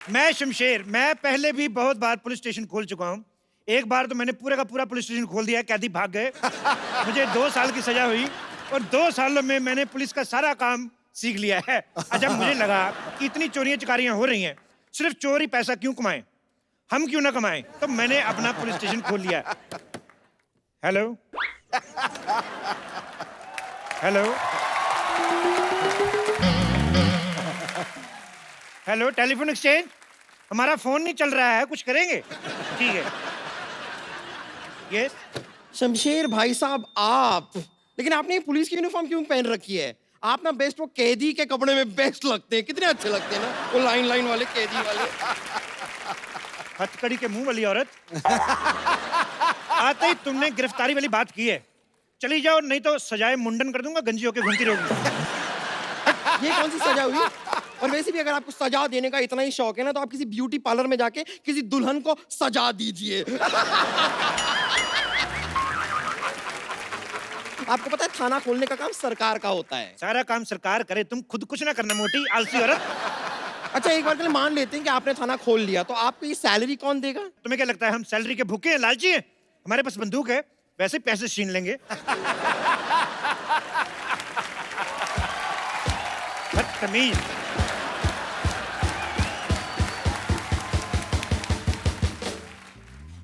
मैं शमशेर, मैं पहले भी बहुत बार पुलिस स्टेशन खोल चुका हूँ। एक बार तो मैंने पूरा का पूरा पुलिस स्टेशन खोल दिया, कैदी भाग गए। मुझे 2 साल की सजा हुई और 2 सालों में मैंने पुलिस का सारा काम सीख लिया है। अच्छा, मुझे लगा कि इतनी चोरियां चकारियां हो रही हैं, सिर्फ चोर ही पैसा क्यों कमाएं, हम क्यों ना कमाएं? तो मैंने अपना पुलिस स्टेशन खोल लिया। Hello hello hello, telephone exchange, हमारा फोन नहीं चल रहा है, कुछ करेंगे? ठीक है। यस। शमशेर भाई साहब, आप लेकिन आपने ये पुलिस की यूनिफॉर्म क्यों पहन रखी है? आप ना बेस्ट वो कैदी के कपड़े में बेस्ट लगते हैं, कितने अच्छे लगते हैं ना, वो लाइन लाइन वाले कैदी वाले। हथकड़ी के मुंह वाली औरत। आते ही तुमने गिरफ्तारी वाली बात की है, चली जाओ, नहीं तो सजाए मुंडन कर दूंगा, गंजी होके घूमती रहोगी। ये कौन सी सजा हुई? और वैसे भी अगर आपको सजा देने का इतना ही शौक है ना, तो आप किसी ब्यूटी पार्लर में जाके किसी दुल्हन को सजा दीजिए। आपको पता है थाना खोलने का काम सरकार का होता है। सारा काम सरकार करे, तुम खुद कुछ ना करना, मोटी आलसी औरत। अच्छा, एक बार के लिए मान लेते हैं कि आपने थाना खोल लिया, तो आपको ये सैलरी कौन देगा? तुम्हें क्या लगता है हम सैलरी के भूखे हैं, लालची हैं? हमारे पास बंदूक है, वैसे पैसे छीन लेंगे। बदतमीज।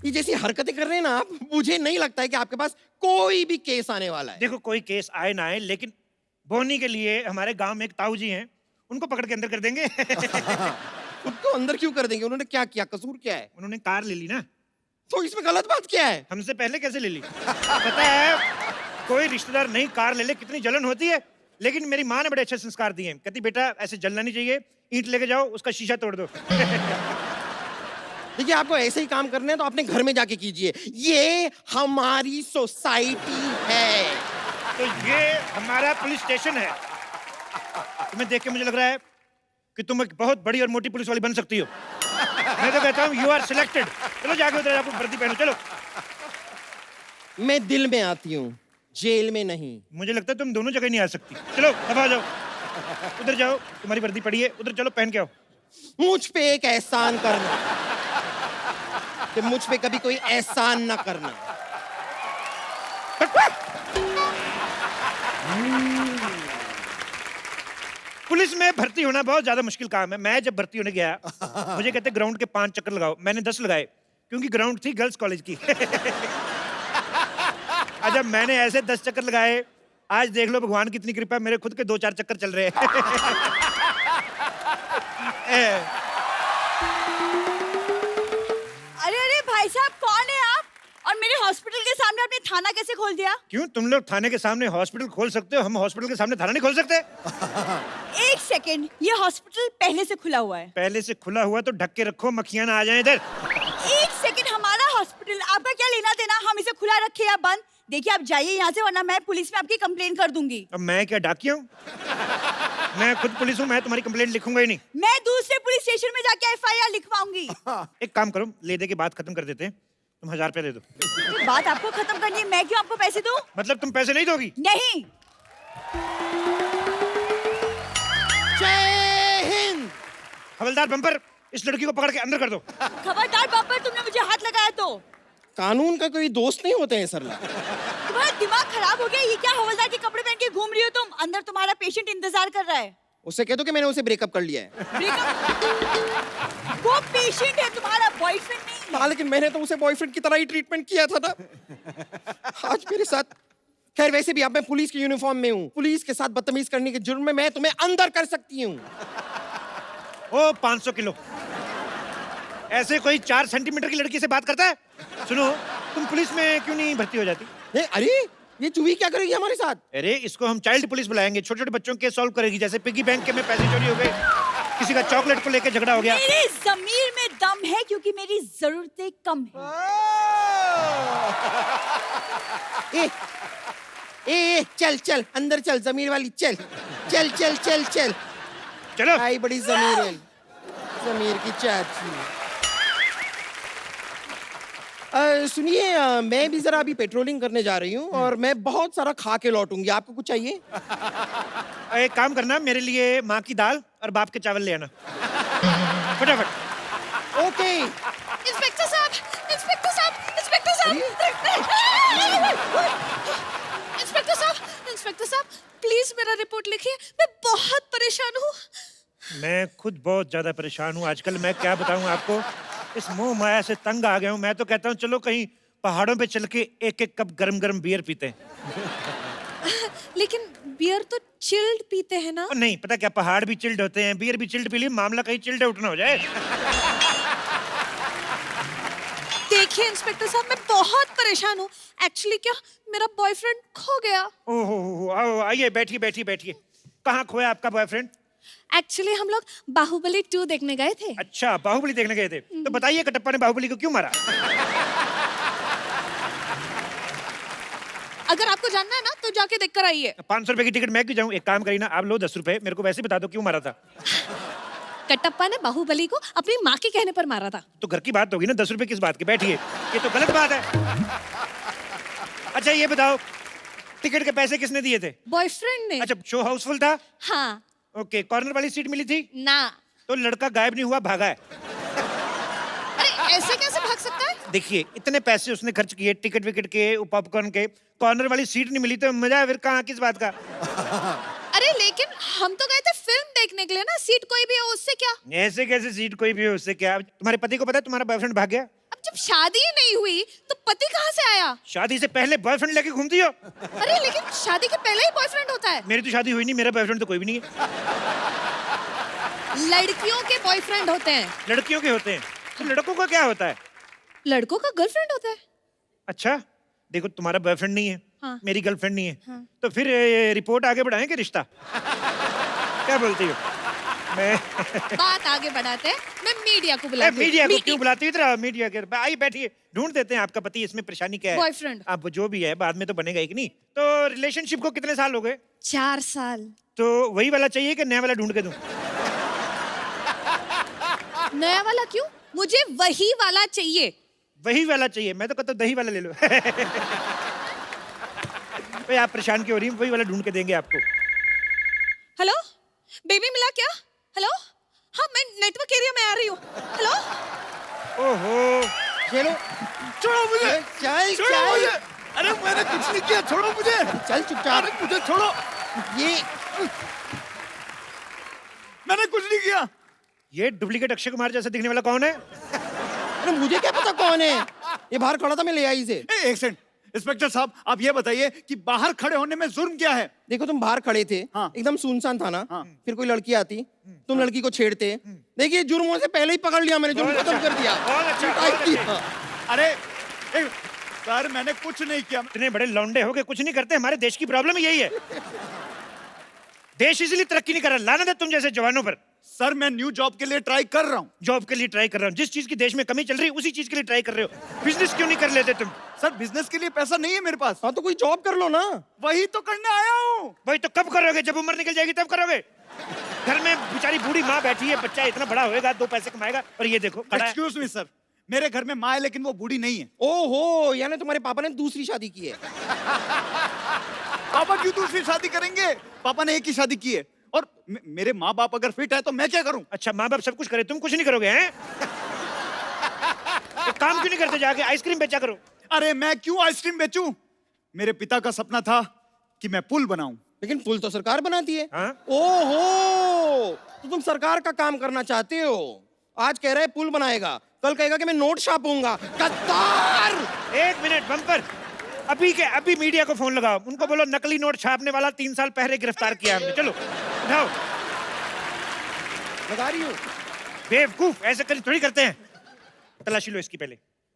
ये जैसी हरकतें कर रहे हैं ना आप, मुझे नहीं लगता है कि आपके पास कोई भी केस आने वाला है। देखो, कोई केस आए ना आए, लेकिन बोनी के लिए हमारे गांव में एक ताऊ जी हैं, उनको पकड़ के अंदर कर देंगे। उनको अंदर क्यों कर देंगे? उन्होंने क्या किया? कसूर क्या है? उन्होंने कार ले ली ना। तो इसमें गलत बात क्या है? हमसे पहले कैसे ले ली? पता है, कोई रिश्तेदार नहीं कार ले ले, कितनी जलन होती है। लेकिन मेरी माँ ने बड़े अच्छे संस्कार दिए हैं, कहती बेटा ऐसे जलना नहीं चाहिए, ईंट लेके जाओ, उसका शीशा तोड़ दो। देखिए, आपको ऐसे ही काम करने हैं तो अपने घर में जाके कीजिए। ये हमारी सोसाइटी है। तो ये हमारा पुलिस स्टेशन है। तुम्हें देख के मुझे लग रहा है कि तुम एक बहुत बड़ी और मोटी पुलिस वाली बन सकती हो। मैं तो कहता हूँ यू आर सिलेक्टेड। चलो जाके उधर आपको वर्दी पहनो, चलो। मैं दिल में आती हूँ, जेल में नहीं। मुझे लगता है तुम दोनों जगह नहीं आ सकती। चलो दबा जाओ, उधर जाओ, तुम्हारी वर्दी पड़ी है, उधर चलो पहन के आओ। मुझ पे एक एहसान करना कि मुझ पे कभी कोई एहसान ना करना। पुलिस में भर्ती होना बहुत ज्यादा मुश्किल काम है। मैं जब भर्ती होने गया, मुझे कहते ग्राउंड के 5 चक्कर लगाओ, मैंने 10 लगाए, क्योंकि ग्राउंड थी गर्ल्स कॉलेज की। जब मैंने ऐसे 10 चक्कर लगाए, आज देख लो भगवान की इतनी कृपा, मेरे खुद के 2-4 चक्कर चल रहे हैं। अरे अरे भाई साहब, कौन है आप? और मेरे हॉस्पिटल के सामने आपने थाना कैसे खोल दिया? क्यों, तुम लोग थाने के सामने हॉस्पिटल खोल सकते हो, हम हॉस्पिटल के सामने थाना नहीं खोल सकते? एक सेकेंड, ये हॉस्पिटल पहले से खुला हुआ है। पहले से खुला हुआ तो ढक के रखो, मक्खियां ना आ जाएं इधर। एक सेकेंड, हमारा हॉस्पिटल, आपका क्या लेना देना हम इसे खुला रखे या बंद? देखिए आप जाइए यहाँ से, वरना मैं पुलिस में आपकी कंप्लेन कर दूंगी। अब मैं क्या डाकिया हूँ? मैं खुद पुलिस हूँ, मैं तुम्हारी कंप्लेंट लिखूंगा ही नहीं। मैं दूसरे पुलिस स्टेशन में जाके FIR लिखवाऊंगी। एक काम करो, ले दे के बात खत्म कर देते हैं, तुम 1000 रुपया दे दो। बात आपको खत्म करनी है, मैं क्यों आपको पैसे दूं? मतलब तुम पैसे नहीं दोगी? नहीं। जय हिंद। हवलदार बम्पर, इस लड़की को पकड़ के अंदर कर दो। खबरदार बम्पर, तुमने मुझे हाथ लगाया तो। कानून का कोई दोस्त नहीं होते हैं सरला। तुम्हारा दिमाग खराब हो गया? ये क्या हवलदार के कपड़े पहन के घूम रही हो तुम? अंदर तुम्हारा पेशेंट इंतजार कर रहा है। उससे कह दो कि मैंने उसे ब्रेकअप कर लिया है। ब्रेकअप? वो पेशेंट है, तुम्हारा बॉयफ्रेंड नहीं है। हाँ, लेकिन मैंने तो उसे बॉयफ्रेंड की तरह ही ट्रीटमेंट किया था ना। आज मेरे साथ। खैर, वैसे भी अब मैं पुलिस की यूनिफॉर्म में हूँ, पुलिस के साथ बदतमीज करने के जुर्म में मैं तुम्हें अंदर कर सकती हूँ। ओ 500 किलो, ऐसे कोई 4 सेंटीमीटर की लड़की से बात करता है? सुनो, तुम पुलिस में क्यों नहीं भर्ती हो जाती? अरे, ये चूही क्या करेगी हमारे साथ? अरे इसको हम चाइल्ड पुलिस बुलाएंगे, छोटे छोटे बच्चों के सॉल्व करेगी, जैसे पिगी बैंक के में पैसे चोरी हो गए, किसी का चॉकलेट को लेकर झगड़ा हो गया। मेरे ज़मीर में दम है, क्योंकि मेरी जरूरतें कम हैं। ए, चल चल अंदर चल, जमीर वाली चल चल चल चल चल। चलो। आई बड़ी जमीर है, जमीर की चाची। सुनिए, मैं भी जरा अभी पेट्रोलिंग करने जा रही हूँ और मैं बहुत सारा खा के लौटूंगी। आपको कुछ चाहिए? एक काम करना, मेरे लिए माँ की दाल और बाप के चावल ले आना फटाफट। ओके इंस्पेक्टर साहब, इंस्पेक्टर साहब, इंस्पेक्टर साहब, इंस्पेक्टर साहब, प्लीज मेरा रिपोर्ट लिखिए, मैं बहुत परेशान हूँ। मैं खुद बहुत ज्यादा परेशान हूँ आजकल। मैं क्या बताऊँ आपको, इस मोह माया से तंग आ गया हूँ। मैं तो कहता हूँ चलो कहीं पहाड़ों पे चल के एक एक कप गरम गरम बियर पीते हैं। लेकिन बियर तो चिल्ड पीते हैं ना? और नहीं पता क्या, पहाड़ भी चिल्ड होते हैं, बियर भी चिल्ड पी ली, मामला कहीं चिल्ड आउट ना हो जाए। देखिए इंस्पेक्टर साहब, मैं बहुत परेशान हूँ। एक्चुअली क्या, मेरा बॉयफ्रेंड खो गया। ओहो, आओ आइए, बैठिए बैठिए बैठिए। कहाँ खोया आपका बॉयफ्रेंड? एक्चुअली हम लोग बाहुबली 2 देखने गए थे। अच्छा, बाहुबली देखने गए थे। तो बताइए कटप्पा ने बाहुबली को क्यों मारा? अगर आपको जानना है ना तो जाके देख कर आइए। 500 रुपए की टिकट मैं क्यों जाऊं? एक काम करिए ना, आप लो 10 रुपए, मेरे को वैसे बता दो क्यों मारा था। कटप्पा ने बाहुबली को अपनी माँ के कहने पर मारा था। तो घर की बात होगी ना, 10 रुपए किस बात की? बैठिए, ये तो गलत बात है। अच्छा ये बताओ, टिकट के पैसे किसने दिए थे? बॉयफ्रेंड ने। अच्छा, शो हाउसफुल था? हाँ। ओके, कॉर्नर वाली सीट मिली थी? ना। तो लड़का गायब नहीं हुआ, भागा है। अरे ऐसे कैसे भाग सकता है? देखिए, इतने पैसे उसने खर्च किए टिकट विकेट के, पॉपकॉर्न के, कॉर्नर वाली सीट नहीं मिली तो मजा है फिर कहाँ, किस बात का? अरे लेकिन हम तो गए थे फिल्म देखने के लिए ना, सीट कोई भी हो उससे क्या? ऐसे कैसे सीट कोई भी हो, उससे क्या? तुम्हारे पति को पता है तुम्हारा बॉयफ्रेंड भाग गया? अब जब शादी ही नहीं हुई तो पति कहाँ से आया? शादी से पहले बॉयफ्रेंड लेके घूमती हो? अरे लेकिन शादी के पहले ही बॉयफ्रेंड होता है। मेरी तो शादी हुई नहीं, मेरा बॉयफ्रेंड तो कोई भी नहीं है। लड़कियों के बॉयफ्रेंड होते हैं। लड़कियों के होते हैं, तो लड़कों का क्या होता है? लड़कों का गर्लफ्रेंड होता है। अच्छा, देखो तुम्हारा बॉयफ्रेंड नहीं है, हाँ। मेरी गर्लफ्रेंड नहीं है, हाँ। तो फिर रिपोर्ट आगे बढ़ाएं कि रिश्ता? क्या बोलती हो? मैं बात आगे बढ़ाते हैं, मैं मीडिया को बुलाती हूँ। मीडिया को क्यों बुलाती? इधर आओ, मीडिया के आइए बैठिए, ढूंढ देते हैं आपका पति, इसमें परेशानी क्या है? बॉयफ्रेंड। अब जो भी है बाद में तो बनेगा ही कि नहीं। तो रिलेशनशिप को कितने साल हो गए? 4 साल। तो वही वाला चाहिए कि नया वाला ढूंढ के दूं? नया वाला क्यों? मुझे वही वाला चाहिए। वही वाला चाहिए? मैं तो कहता हूं दही वाला ले लो। भाई आप परेशान क्यों हो रही हैं? वही वाला ढूंढ के देंगे आपको। हेलो, बेबी मिला क्या? हेलो, हाँ मैं नेटवर्क एरिया में आ रही हूँ। हेलो। ओहो, चलो छोड़ो मुझे, चल छोड़ो मुझे। चल अरे मैंने कुछ नहीं किया, छोड़ो मुझे। चल चुपचाप। अरे मुझे छोड़ो, ये मैंने कुछ नहीं किया। ये डुप्लीकेट अक्षय कुमार जैसा दिखने वाला कौन है? अरे मुझे क्या पता कौन है, ये बाहर खड़ा था, मैं ले आई इसे। एक सेकंड, इंस्पेक्टर साहब आप ये बताइए कि बाहर खड़े होने में जुर्म क्या है? देखो तुम बाहर खड़े थे, हाँ। एकदम सुनसान था ना, हाँ। फिर कोई लड़की आती, तुम लड़की को छेड़ते। देखिए जुर्मों से पहले ही पकड़ लिया मैंने, जुर्म बहुत खत्म अच्छा, कर दिया। बहुत अच्छा, पिटाई बहुत की। अच्छा। अरे सर मैंने कुछ नहीं किया। इतने बड़े लौंडे हो के कुछ नहीं करते? हमारे देश की प्रॉब्लम यही है। देश इसलिए तरक्की नहीं कर रहा, लानत है तुम जैसे जवानों पर। सर मैं न्यू जॉब के लिए ट्राई कर रहा हूँ। जॉब के लिए ट्राई कर रहा हूँ? जिस चीज की देश में कमी चल रही है उसी चीज के लिए ट्राई कर रहे हो। बिजनेस क्यों नहीं कर लेते तुम? सर बिजनेस के लिए पैसा नहीं है मेरे पास। हाँ तो कोई जॉब कर लो ना। वही तो करने आया हूँ। भाई तो कब करोगे? जब उम्र निकल जाएगी तब करोगे? घर में बेचारी बूढ़ी माँ बैठी है, बच्चा इतना बड़ा होएगा, 2 पैसे कमाएगा, और ये देखो खड़ा है। एक्सक्यूज मी सर, मेरे घर में माँ है लेकिन वो बूढ़ी नहीं है। ओहो, यानी तुम्हारे पापा ने दूसरी शादी की है। पापा क्यों दूसरी शादी करेंगे? पापा ने एक ही शादी की है। और मेरे माँ बाप अगर फिट है तो मैं क्या करूं? अच्छा, माँ बाप सब कुछ करे, तुम कुछ नहीं करोगे हैं? एक काम क्यों नहीं करते, जाके आइसक्रीम बेचा करो। अरे मैं क्यों आइसक्रीम बेचूं? मेरे पिता का सपना था कि मैं पुल बनाऊं। लेकिन पुल तो सरकार बनाती है। हाँ? ओहो, तो तुम सरकार का काम करना चाहते हो। आज कह रहा है पुल बनाएगा, कल कहेगा कि मैं नोट छापूंगा। गद्दार! 1 मिनट बम्पर, अभी के अभी मीडिया को फोन लगाओ, उनको बोलो नकली नोट छापने वाला 3 साल पहले गिरफ्तार किया हमने। चलो उठाओ। लगा रही हूँ। बेवकूफ, ऐसे कर थोड़ी करते हैं। तलाशी लो इसकी पहले।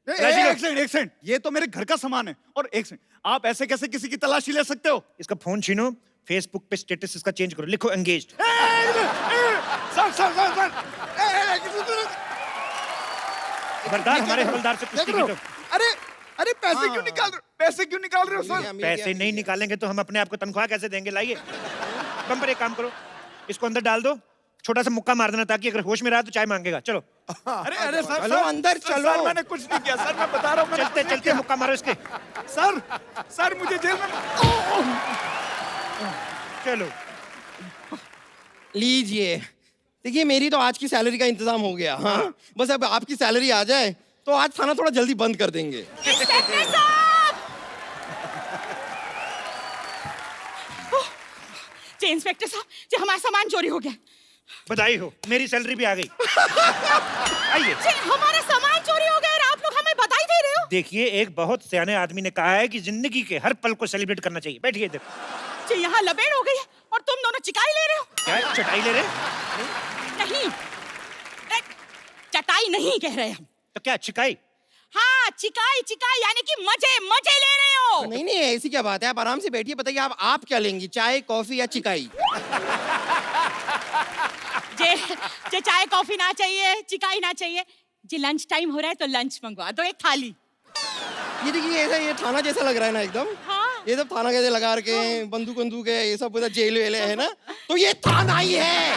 तलाशी लो। एक सेकंड, ये तो मेरे घर का सामान है। और एक सेकंड, आप ऐसे कैसे किसी की तलाशी ले सकते हो? इसका फोन छीनो, फेसबुक पे स्टेटस इसका चेंज करो, लिखो engaged. Sir sir sir sir खबरदार हमारे हवलदार से कुश्ती की तो। अरे अरे पैसे क्यों निकाल रहे हो? पैसे क्यों निकाल रहे हो सर? पैसे नहीं निकालेंगे तो हम अपने आप को तनख्वाह कैसे देंगे? लाइए बम्पर, एक काम करो, इसको अंदर डाल दो, छोटा सा मुक्का मार देना ताकि अगर होश में रहा तो चाय मांगेगा। चलो अरे अरे सर चलो अंदर चलो। सर मैंने कुछ नहीं किया सर, मैं बता रहा हूँ। चलते चलते मुक्का मारो इसके। सर सर मुझे जेल में चलो लीजिए, देखिए मेरी तो आज की सैलरी का इंतजाम हो गया। हाँ, बस अब आपकी सैलरी आ जाए तो आज थाना थोड़ा जल्दी बंद कर देंगे। इंस्पेक्टर साहब! जी इंस्पेक्टर साहब, जी हमारा सामान चोरी हो गया। बधाई हो, मेरी सैलरी भी आ गई। आइए। जी हमारा सामान चोरी हो गया और आप लोग हमें बधाई दे रहे हो? देखिए, एक बहुत सियाने आदमी ने कहा है कि जिंदगी के हर पल को सेलिब्रेट करना चाहिए। बैठिए इधर। जी यहाँ लबेड़ हो गई है और तुम दोनों चिकाई ले रहे हो? क्या चटाई ले रहे? नहीं, चटाई नहीं कह रहे हम। तो क्या चिकाई? हाँ, चिकाई चिकाई यानी कि मजे मजे ले रहे हो। नहीं नहीं, ऐसी क्या बात है, आप आराम से बैठिए। बताइए आप क्या लेंगी, चाय कॉफी या चिकाई? जे चाय कॉफी ना चाहिए, चिकाई ना चाहिए, जी लंच टाइम हो रहा है तो लंच मंगवा दो, एक थाली। ये देखिए ऐसा, ये थाना जैसा लग रहा है ना एकदम। हाँ। ये सब थाना कैसे लगा रखे हैं, बंदूक है, ये सब जेल वेल है ना, तो ये थाना ही है।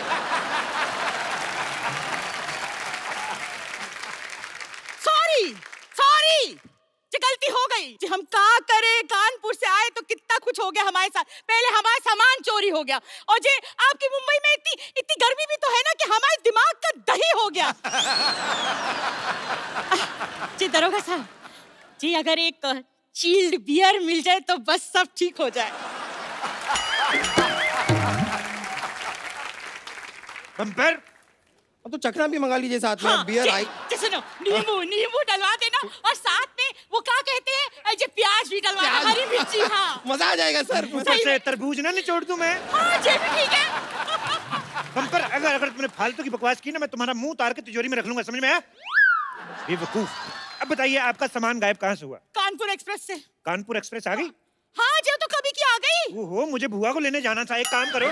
सॉरी सॉरी, जी गलती हो गई जी। हम क्या करें, कानपुर से आए तो कितना कुछ हो गया हमारे साथ। पहले हमारा सामान चोरी हो गया और जी आपकी मुंबई में इतनी गर्मी भी तो है ना कि हमारे दिमाग का दही हो गया। जी दरोगा साहब जी, अगर एक चिल्ड बियर मिल जाए तो बस सब ठीक हो जाए। बम्पर। अब तो चखना भी मंगा लीजिए साथ में। हाँ, बियर आई। सुनो, नींबू डलवा देना और साथ में वो क्या कहते हैं, जो प्याज भी डलवा देना, हरी मिर्ची। हाँ मजा आ जाएगा सर। ऊपर से तरबूज ना निचोड़ दूं मैं। हाँ जी भी ठीक है। बम्पर, अगर तुमने फालतू की बकवास की ना, मैं तुम्हारा मुंह उतार के तिजोरी में रख लूंगा, समझ में आया? बेवकूफ। अब बताइए, आपका सामान गायब कहाँ से हुआ? कानपुर एक्सप्रेस से। कानपुर एक्सप्रेस आ गई? हाँ जी, तो कभी की आ गई। ओहो, मुझे बुआ को लेने जाना था। एक काम करो,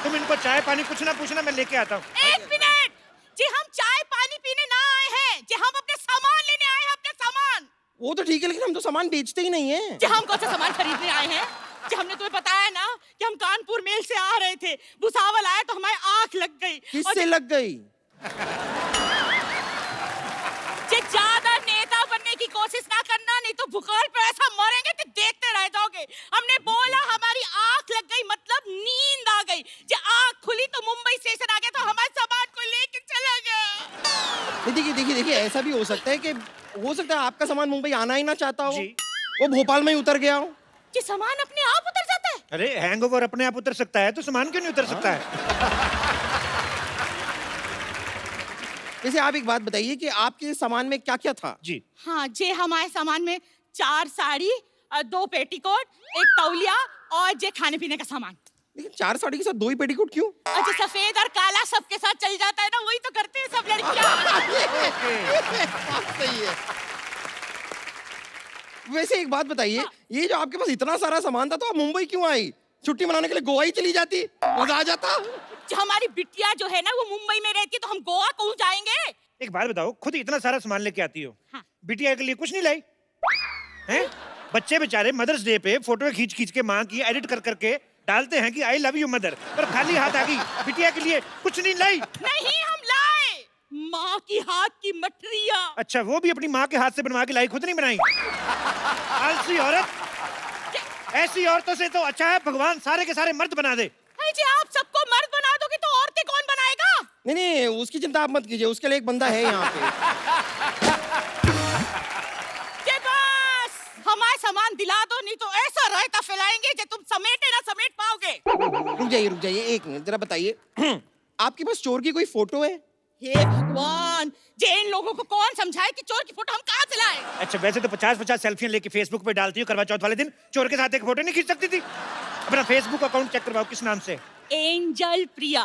तुम इनको चाय पानी कुछ ना पूछना, मैं लेके आता हूँ। एक मिनट जी, हम चाय पानी पीने ना आए हैं जी, हम अपने सामान लेने आए हैं, अपने सामान। वो तो ठीक है, लेकिन हम तो सामान बेचते ही नहीं है। जी हम कौन सा सामान खरीदने आए हैं जी? हमने तुम्हें बताया ना कि हम कानपुर मेल से आ रहे थे, भुसावल आया तो हमारी आंख लग गई। किससे लग गई? जी ज्यादा नेता बनने की कोशिश ना करना, नहीं तो भूगोल पे ऐसा मरेंगे कि देखते रह जाओगे। हमने बोला हमारी आंख लग गई, मतलब नींद आ गई जी। आंख खुली तो मुंबई स्टेशन आ गया, तो हमारे सामान को लेके चला गया। देखिए ऐसा भी हो सकता है कि आपका सामान मुंबई आना ही ना चाहता हो, जी। वो भोपाल में ही उतर गया हो। जी सामान अपने आप उतर जाता है? अरे हैंगओवर अपने आप उतर सकता है तो सामान क्यों नहीं उतर सकता है? वैसे आप एक बात बताइए कि आपके सामान में क्या क्या था? जी। हाँ जी, हमारे सामान में 4 साड़ी, 2 पेटीकोट, 1 तौलिया और जे खाने पीने का सामान। लेकिन 4 साड़ी के साथ 2 ही पेटीकोट क्यों? अच्छा, सफेद और काला सबके साथ चल जाता है ना, वही तो करते हैं सब लड़कियां। सही है। वैसे एक बात बताइए, ये जो आपके पास इतना सारा सामान था, तो आप मुंबई क्यों आई? छुट्टी मनाने के लिए गोवा ही चली जाती, मजा आ जाता। जो हमारी बिटिया जो है ना, वो मुंबई में रहती है, तो हम गोवा क्यों जाएंगे? एक बात बताओ, खुद इतना सारा सामान लेके आती हो, हाँ। बिटिया के लिए कुछ नहीं लाई? हैं? बच्चे बेचारे मदर्स डे पे फोटो खींच खींच के माँ की एडिट कर करके डालते हैं कि आई लव यू मदर, पर खाली हाथ आ गई, बिटिया के लिए कुछ नहीं लाई। नहीं, हम लाए माँ की हाथ की मठरिया। अच्छा, वो भी अपनी माँ के हाथ से बनवा के लाई, खुद नहीं बनाई? आलसी औरत। ऐसी औरतों से तो अच्छा है भगवान सारे के सारे मर्द बना दे। जी आप सबको मर्द बना दोगे तो औरतें कौन बनाएगा? नहीं, उसकी चिंता आप मत कीजिए, उसके लिए एक बंदा है यहाँ पे। जे बस हमारा सामान दिला दो, नहीं तो ऐसा रायता फैलाएंगे कि तुम समेटे ना समेट पाओगे। रुक जाइए एक मिनट, जरा बताइए, आपके पास चोर की कोई फोटो है? हे भगवान, जे इन लोगों को कौन समझाए कि चोर की फोटो हम कहाँ से लाए? अच्छा, वैसे तो 50-50 सेल्फियां लेके फेसबुक पे डालती हो, करवा चौथ वाले दिन चोर के साथ एक फोटो नहीं खींच सकती थी? अपना फेसबुक अकाउंट चेक करवाओ, किस नाम से? एंजल प्रिया।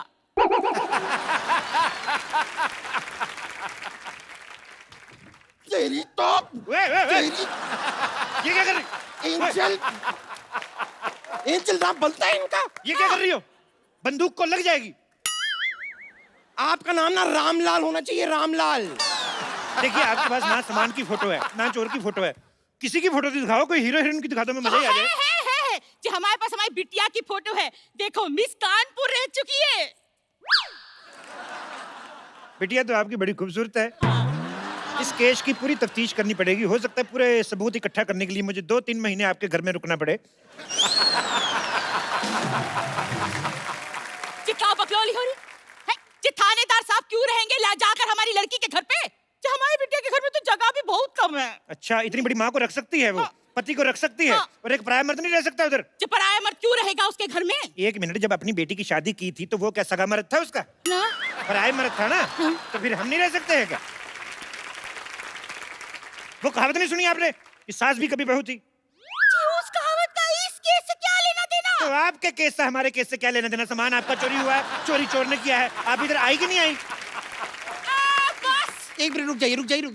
तेरी तो ये क्या कर रही? एंजल नाम बनता है इनका। ये क्या कर रही हो? बंदूक को लग जाएगी। आपका नाम ना रामलाल होना चाहिए, रामलाल। देखिए, आपके पास ना सामान की फोटो है ना चोर की फोटो है, किसी की फोटो दिखाओ, कोई हीरो हीरोइन की दिखा दो, मैं मजा ही आ जाए। है जी, हमारे पास हमारी बिटिया की फोटो है, देखो मिस कानपुर रह चुकी है। बिटिया तो आपकी बड़ी खूबसूरत है। इस केस की पूरी तफ्तीश करनी पड़ेगी, हो सकता है पूरे सबूत इकट्ठा करने के लिए मुझे 2-3 महीने आपके घर में रुकना पड़े। जी क्या बकलौली हो रही है? जी थानेदार साहब क्यों रहेंगे ला जाकर हमारी लड़की के घर पे? जो हमारी बिटिया के घर में तो जगह भी बहुत कम है। अच्छा, इतनी बड़ी माँ को रख सकती है वो? हाँ। पति को रख सकती है? हाँ। और एक पराया मर्द नहीं रह सकता उधर? जो पराया मर्द क्यों रहेगा उसके घर में? एक मिनट, जब अपनी बेटी की शादी की थी तो वो क्या सगा मर्द था उसका? ना? पराया मर्द था ना? तो फिर हम नहीं रह सकते हैं क्या? वो कहावत नहीं सुनी आपने कि सास भी कभी बहू थी? जी, उस कहावत का इस केस से क्या लेना देना? तो आपके केस से हमारे केस से क्या लेना देना? सामान आपका चोरी हुआ है, चोरी चोर ने किया है, आप इधर आई कि नहीं आई? बस एक मिनट रुक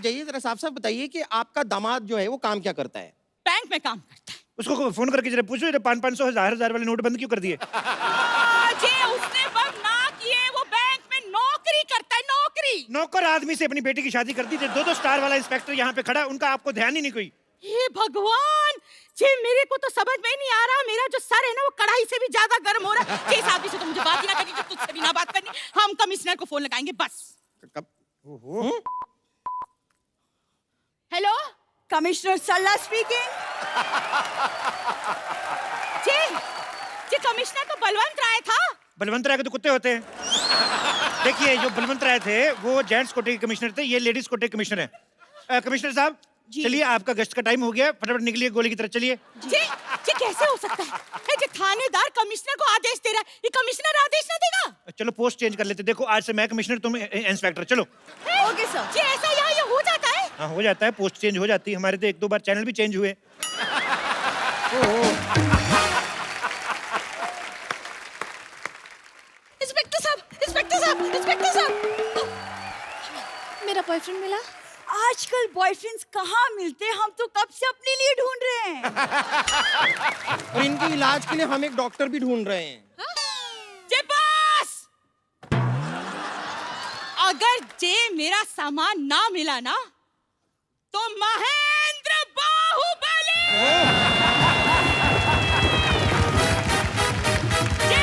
जाइए जरा साफ साफ बताइए कि आपका दामाद जो है वो काम क्या करता है? बैंक में काम करता है। उसको फोन करके जरा पूछो, ये 500 1000 वाले नोट बंद क्यों कर दिए? जी, उसने बंद ना किए, वो बैंक में नौकरी करता है, नौकरी। नौकर आदमी से अपनी बेटी की शादी कर दी थी, 2-2 स्टार वाला इंस्पेक्टर यहाँ पे खड़ा, उनका आपको ध्यान ही नहीं कोई। हे भगवान जी, मेरे को तो समझ में नहीं आ रहा, मेरा जो सर है ना वो कढ़ाई से भी ज्यादा गर्म हो रहा है। इस आदमी से तो मुझे बात ही ना करनी, जो तुझसे भी ना बात करनी। हम कमिश्नर को फोन लगाएंगे बस। कब? ओहो, हेलो, कमिश्नर सल्ला स्पीकिंग। जी जी, कमिश्नर तो बलवंत राय था। बलवंत राय के तो कुत्ते होते हैं। देखिए, जो बलवंत राय थे वो जेंट्स कोटे के कमिश्नर थे, ये लेडीज कोटे के कमिश्नर है। कमिश्नर साहब, चलिए, आपका गश्त का टाइम हो गया, फटाफट निकलिए गोली की तरफ, चलिए। जी जी, कैसे हो सकता है? जो थानेदार कमिश्नर को आदेश दे रहा है, ये कमिश्नर आदेश ना देगा? चलो पोस्ट चेंज कर लेते, देखो आज से मैं कमिश्नर, तुम इंस्पेक्टर, चलो। Okay sir. जी, ऐसा यहाँ ये हो जाता है? हाँ, हो जाता है, पोस्ट चेंज हो जाती है, हमारे तो 1-2 बार चैनल भी चेंज हुए। इंस्पेक्टर साहब, इंस्पेक्टर साहब, इंस्पेक्टर साहब, मेरा बॉयफ्रेंड मिला। आजकल बॉयफ्रेंड्स कहाँ मिलते हैं? हम तो कब से अपने लिए ढूंढ रहे हैं। और इनके इलाज के लिए हम एक डॉक्टर भी ढूंढ रहे हैं। जे बस, अगर जे मेरा सामान ना मिला ना तो महेंद्र बाहुबली जे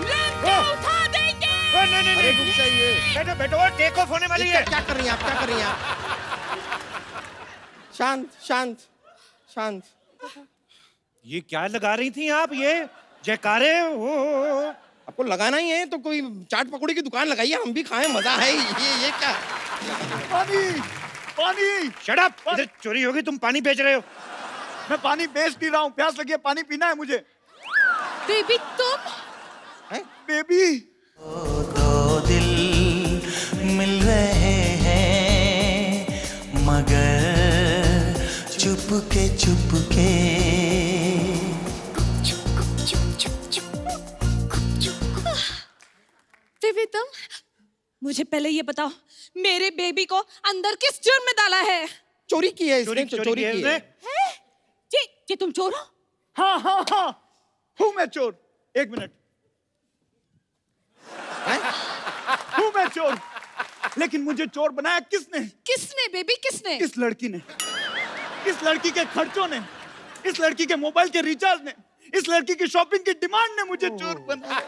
लंका उठा देंगे। नहीं, अरे रुक जाइए। बैठो बैठो, टेक ऑफ होने वाली है। क्या कर रही हैं आप? क्या कर रही हैं आप? शांत शांत शांत। ये क्या लगा रही थी आप? ये जयकारे हो। आपको लगाना ही है तो कोई चाट पकौड़ी की दुकान लगाइए, हम भी खाएं, मजा है। ये क्या? पानी पानी। शट अप, इधर चोरी होगी, तुम पानी बेच रहे हो। मैं पानी बेच नहीं रहा हूँ, प्यास लगी है, पानी पीना है मुझे। बेबी तुम? है? बेबी, दो दिल मिल रहे हैं मगर चुपके चुपके। बेबी तुम? मुझे पहले ये बताओ, मेरे बेबी को अंदर किस जुर्म में डाला है? चोरी की है इसने, चोरी चोरी की है की उसने। है। जी जी, तुम चोर हो? हाँ हाँ हाँ, हूँ मैं चोर। एक मिनट, हैं? हूँ मैं चोर, लेकिन मुझे चोर बनाया किसने? किसने बेबी, किसने? इस लड़की ने, इस लड़की के खर्चों ने, इस लड़की के मोबाइल के रिचार्ज ने, इस लड़की की शॉपिंग की डिमांड ने मुझे चोर बनाया।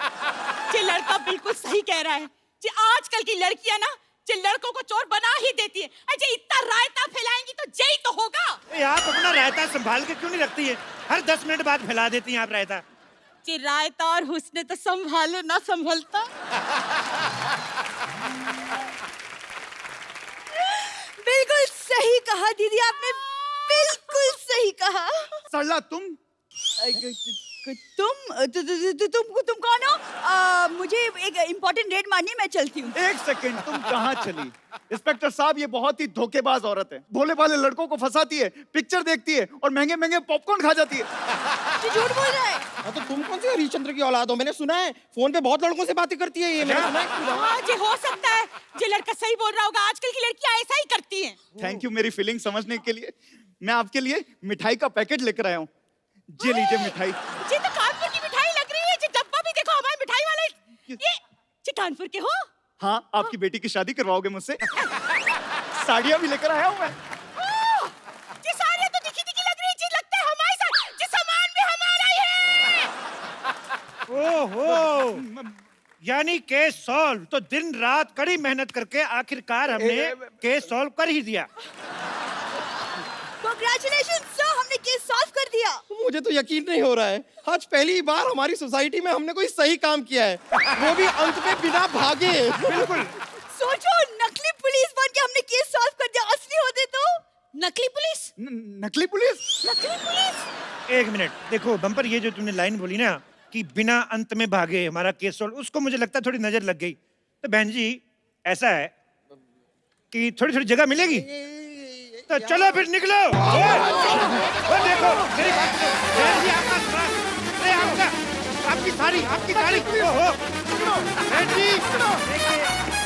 ये लड़का बिल्कुल सही कह रहा है। जी, आजकल की लड़कियां ना जे लड़कों को चोर बना ही देती है। अजय इतना रायता फैलाएंगी तो जय तो होगा। ए, आप अपना रायता संभाल के क्यों नहीं रखती है? हर 10 मिनट बाद फैला देती हैं आप रायता। जी, रायता और हुस्न तो संभाले ना संभलता। बिल्कुल सही कहा दीदी, आपने बिल्कुल सही कहा। सरला तुम तुम कौन हो? मुझे एक इम्पोर्टेंट रेड मारनी है, मैं चलती हूँ। एक सेकंड, तुम कहाँ चली? इंस्पेक्टर साहब, ये बहुत ही धोखेबाज औरत है। भोले भाले लड़कों को फंसाती है, पिक्चर देखती है और महंगे महंगे पॉपकॉर्न खा जाती है। जी, झूठ बोल रहा है। हाँ, तो तुम कौन से हरिश्चंद्र की औलाद हो? मैंने सुना है फोन पे बहुत लड़कों से बातें करती है ये। मैंने सुना है। हाँ जी, हो सकता है ये लड़का सही बोल रहा होगा। आजकल की लड़कियां ऐसा ही करती हैं। थैंक यू मेरी फीलिंग समझने के लिए। मैं आपके लिए मिठाई का पैकेट लेकर आया हूँ, ये लीजिए मिठाई। जी, तो कानपुर की मिठाई लग रही है। जी, डब्बा भी देखो, हमारे मिठाई वाले ये जी कानपुर के हो? हाँ, आपकी बेटी की शादी करवाओगे मुझसे? साड़ियाँ भी लेकर आया हूँ मैं। जी, साड़ियाँ तो दिखी दिखी लग रही है। जी, लगता है हमारे साथ जी सामान भी हमारा ही है। ओहो, यानी केस सॉल्व। तो दिन रात कड़ी मेहनत करके आखिरकार हमने केस सॉल्व कर ही दिया। कांग्रेचुलेशन सर, हमने केस सॉल्व कर दिया। मुझे तो यकीन नहीं हो रहा है, आज पहली बार हमारी सोसाइटी में हमने कोई सही काम किया है, वो भी अंत में बिना भागे। बिल्कुल। सोचो, नकली पुलिस बन के हमने केस सॉल्व कर दिया, असली होते तो नकली पुलिस। नकली पुलिस? नकली पुलिस। एक मिनट, देखो बम्पर, ये जो तुमने लाइन बोली ना कि बिना अंत में भागे हमारा केस सॉल्व, उसको मुझे लगता है थोड़ी नजर लग गई। तो बहन जी ऐसा है कि थोड़ी थोड़ी जगह मिलेगी, तो चलो फिर निकलो। वो देखो मेरी बात सुनो, बहन जी आपका, अरे आपका, आपकी साड़ी, ओहो, बहन जी देखिए